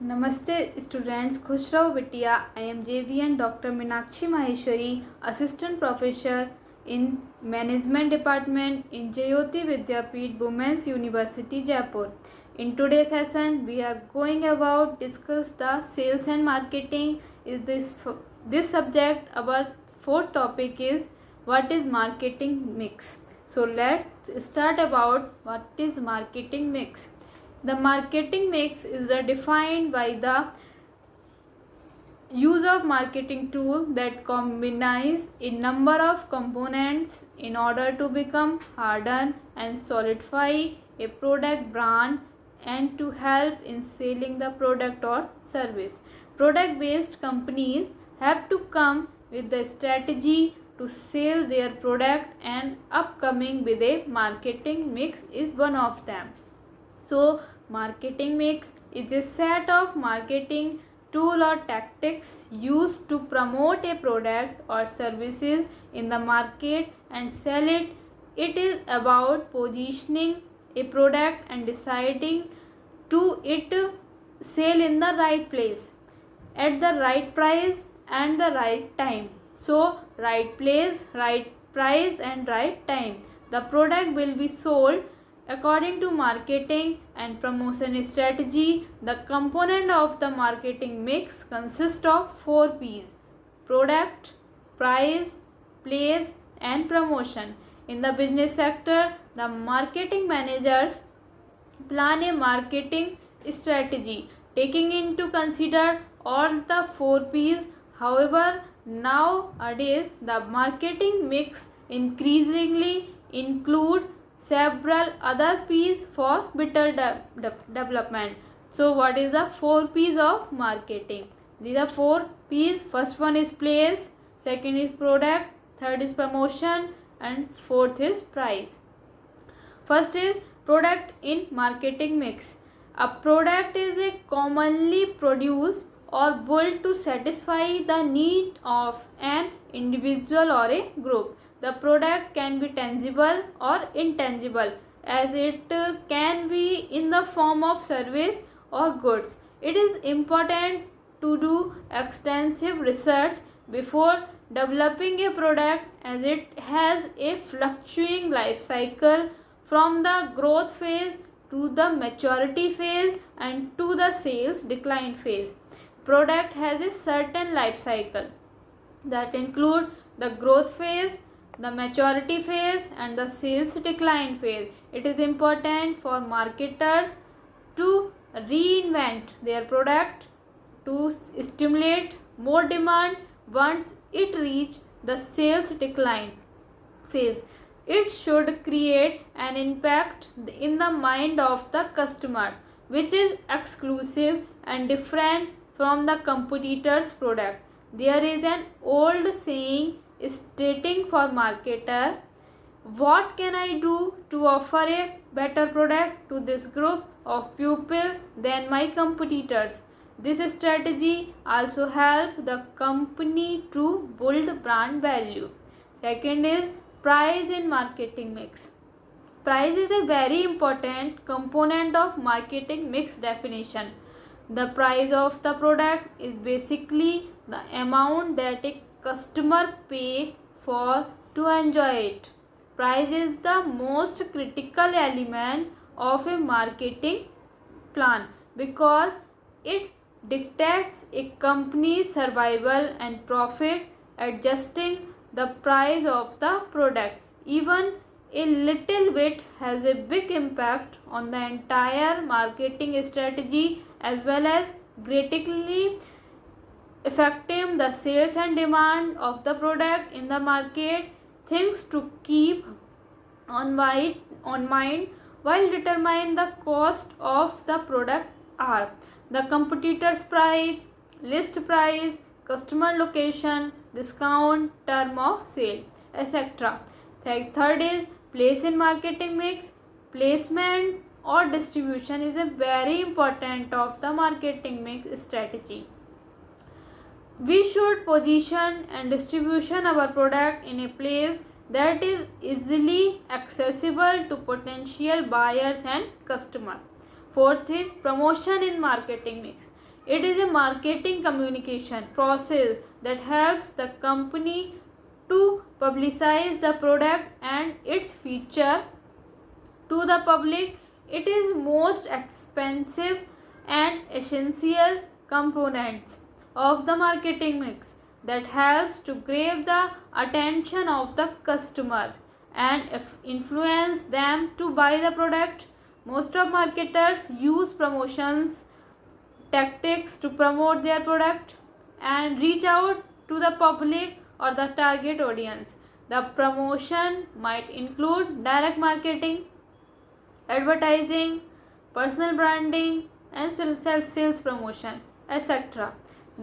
नमस्ते स्टूडेंट्स, खुश रहो बिटिया। I am JVN doctor Meenakshi Maheshwari, assistant professor in management department in Jyoti Vidyapeeth women's university Jaipur. In today's session, we are going about discuss the sales and marketing. Is this subject? Our fourth topic is what is marketing mix. So let's start about what is marketing mix. The marketing mix is defined by the use of marketing tool that combines a number of components in order to become harden and solidify a product brand and to help in selling the product or service. Product based companies have to come with the strategy to sell their product, and upcoming with a marketing mix is one of them. So marketing mix is a set of marketing tool or tactics used to promote a product or services in the market and sell it. It is about positioning a product and deciding to it sell in the right place at the right price and the right time. So right place, right price and right time. The product will be sold according to marketing and promotion strategy. The component of the marketing mix consists of 4 P's: product, price, place and promotion. In the business sector, the marketing managers plan a marketing strategy taking into consider all the 4 P's. However, nowadays the marketing mix increasingly include several other P's for better development. So what is the 4 P's of marketing? These are 4 P's. First one is place, second is product, third is promotion and fourth is price. First is product in marketing mix. A product is a commonly produced or built to satisfy the need of an individual or a group. The product can be tangible or intangible, as it can be in the form of service or goods. It is important to do extensive research before developing a product, as it has a fluctuating life cycle from the growth phase to the maturity phase and to the sales decline phase. Product has a certain life cycle that include the growth phase, the maturity phase and the sales decline phase. It is important for marketers to reinvent their product to stimulate more demand once it reaches the sales decline phase. It should create an impact in the mind of the customer, which is exclusive and different from the competitor's product. There is an old saying stating for marketer, what can I do to offer a better product to this group of people than my competitors? This strategy also helps the company to build brand value. Second is price in marketing mix. Price is a very important component of marketing mix definition. The price of the product is basically the amount that a customer pay for to enjoy it. Price is the most critical element of a marketing plan because it dictates a company's survival and profit. Adjusting the price of the product even a little bit has a big impact on the entire marketing strategy, as well as greatly affecting the sales and demand of the product in the market. Things to keep on mind while determining the cost of the product are the competitor's price, list price, customer location, discount, term of sale, etc. Third is place in marketing mix. Placement or distribution is a very important of the marketing mix strategy. We should position and distribution our product in a place that is easily accessible to potential buyers and customers. Fourth is promotion in marketing mix. It is a marketing communication process that helps the company to publicize the product and its feature to the public. It is most expensive and essential components of the marketing mix that helps to grab the attention of the customer and influence them to buy the product. Most of marketers use promotions tactics to promote their product and reach out to the public or the target audience. The promotion might include direct marketing, advertising, personal branding, and sales promotion, etc.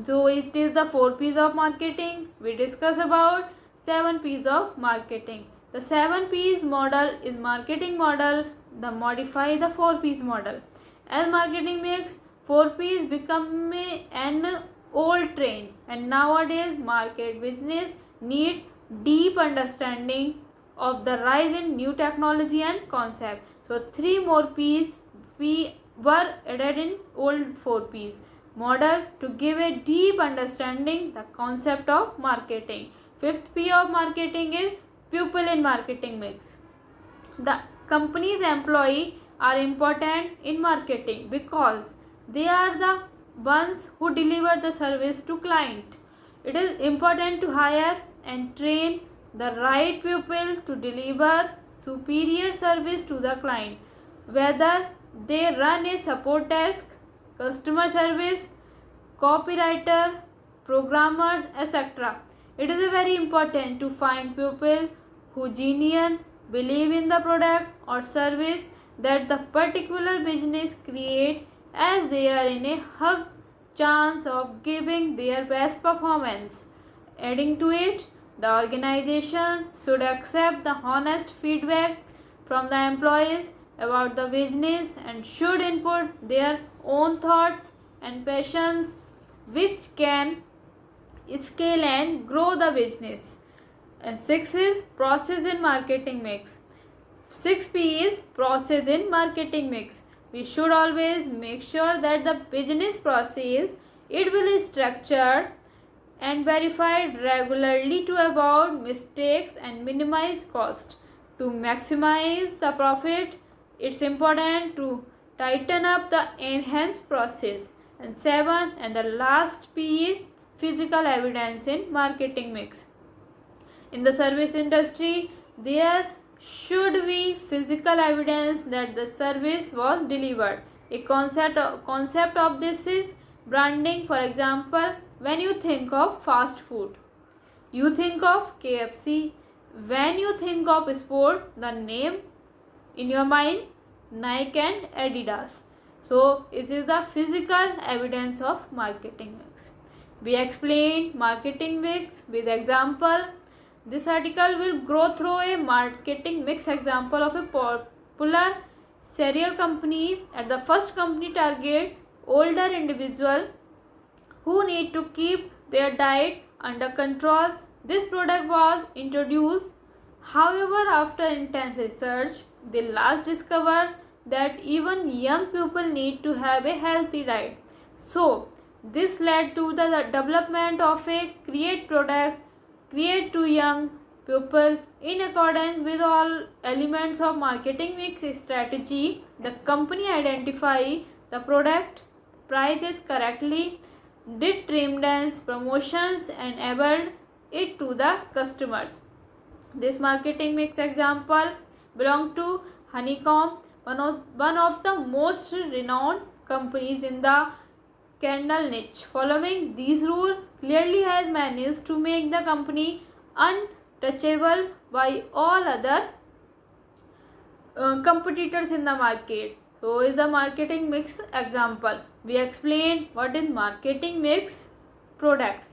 So it is the 4 P's of marketing. We discuss about 7 P's of marketing. The 7 P's model is marketing model. The modify the 4 P's model. As marketing makes 4 P's become an old trend, and nowadays market business need deep understanding of the rise in new technology and concept. So 3 more P's were added in old 4 P's model to give a deep understanding the concept of marketing. 5th P of marketing is people in marketing mix. The company's employee are important in marketing because they are the ones who deliver the service to client. It is important to hire and train the right people to deliver superior service to the client, whether they run a support desk, customer service, copywriter, programmers, etc. It is very important to find people who genuinely believe in the product or service that the particular business create, as they are in a high chance of giving their best performance. Adding to it, the organization should accept the honest feedback from the employees about the business and should input their own thoughts and passions, which can scale and grow the business. And 6 is process in marketing mix. 6P is process in marketing mix. We should always make sure that the business process it will be structured and verified regularly to avoid mistakes and minimize cost. To maximize the profit, it's important to tighten up the enhanced process. And 7 and the last P is physical evidence in marketing mix. In the service industry, there should be physical evidence that the service was delivered. A concept of this is branding. For example, when you think of fast food, you think of KFC. When you think of sport, the name in your mind Nike and Adidas. So it is the physical evidence of marketing mix. We explained marketing mix with example. This article will go through a marketing mix example of a popular cereal company. At the first, company target older individual who need to keep their diet under control. This product was introduced. However, after intense research, they last discovered that even young people need to have a healthy diet. So, this led to the development of a product create to young people in accordance with all elements of marketing mix strategy. The company identify the product prices correctly, did trim dance promotions and enabled it to the customers. This marketing mix example belong to Honeycomb, one of the most renowned companies in the candle niche. Following these rules clearly has managed to make the company untouchable by all other competitors in the market. So is the marketing mix example. We explained what is marketing mix product.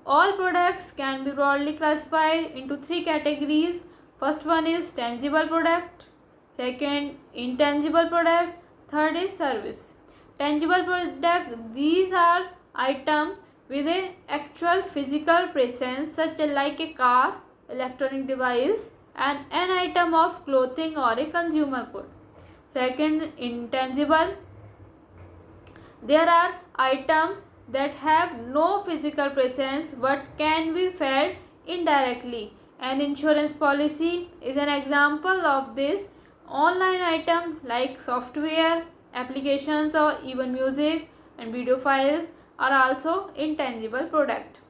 All products can be broadly classified into 3 categories. First one is tangible product, second intangible product, third is service. Tangible product, these are items with an actual physical presence such as like a car, electronic device and an item of clothing or a consumer good. Second, intangible. There are items that have no physical presence but can be felt indirectly. An insurance policy is an example of this. Online items like software, applications, or even music and video files are also intangible product.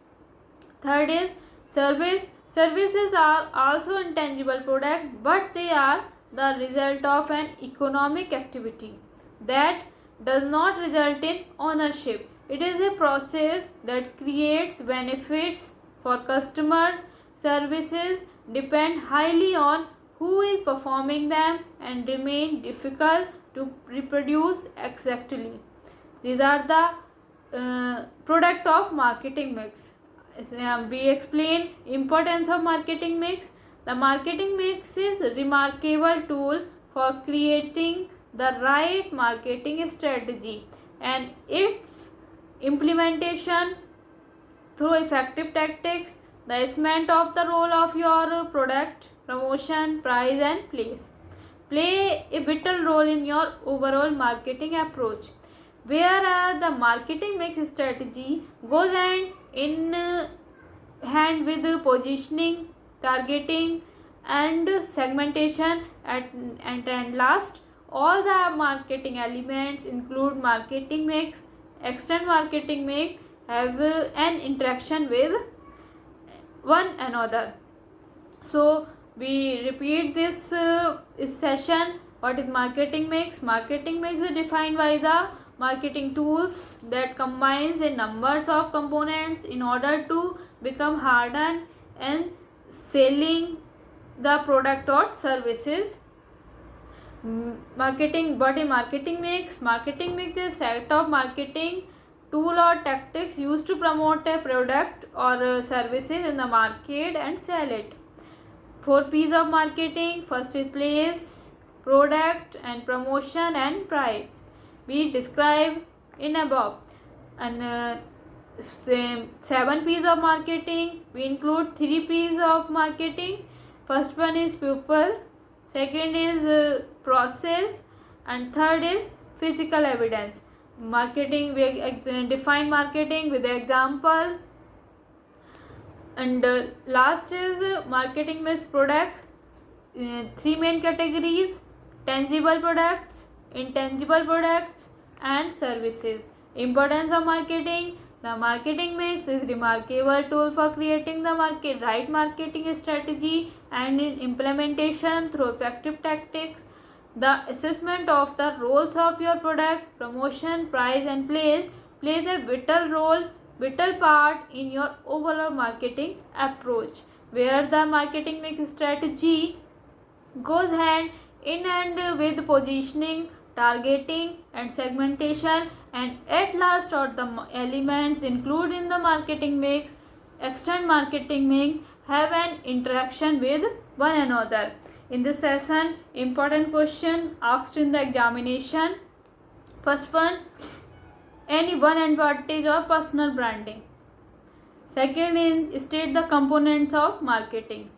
Third is service. Services are also intangible product, but they are the result of an economic activity that does not result in ownership. It is a process that creates benefits for customers. Services depend highly on who is performing them and remain difficult to reproduce exactly. These are the product of marketing mix. We explain importance of marketing mix. The marketing mix is a remarkable tool for creating the right marketing strategy, and its implementation through effective tactics, the assessment of the role of your product, promotion, price and place play a vital role in your overall marketing approach. Where the marketing mix strategy goes hand with positioning, targeting and segmentation, and last, all the marketing elements include marketing mix. External marketing mix have an interaction with one another. So we repeat this session. What is marketing mix? Marketing mix is defined by the marketing tools that combines a numbers of components in order to become hardened and selling the product or services. Marketing, what is marketing mix? Marketing mix is a set of marketing tool or tactics used to promote a product or services in the market and sell it. 4 P's of marketing. First is place, product and promotion and price. We describe in above. And 7 P's of marketing. We include 3 P's of marketing. First one is people, second is process, and third is physical evidence. Marketing, we define marketing with the example. And last is marketing mix product. 3 main categories: tangible products, intangible products and services. Importance of marketing. The marketing mix is a remarkable tool for creating the right marketing strategy and in implementation through effective tactics. The assessment of the roles of your product, promotion, price and place plays a vital part in your overall marketing approach, where the marketing mix strategy goes hand in hand with positioning, targeting and segmentation, and at last all the elements included in the marketing mix, external marketing mix, have an interaction with one another. In this session, important question asked in the examination. First one, any one advantage of personal branding. Second is state the components of marketing.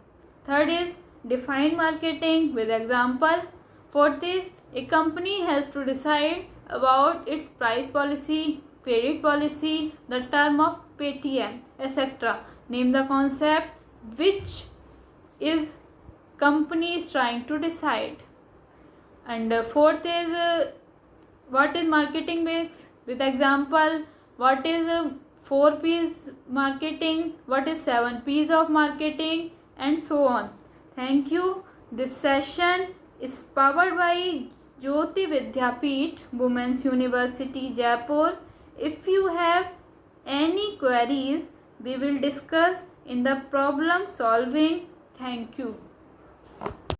Third is define marketing with example. Fourth is a company has to decide about its price policy, credit policy, the term of Paytm, etc. Name the concept which is company is trying to decide. And fourth is what is marketing mix with example. What is 4 P's marketing, what is 7 P's of marketing, and so on. Thank you. This session is powered by Jyoti Vidyapeeth, Women's University, Jaipur. If you have any queries, we will discuss in the problem solving. Thank you.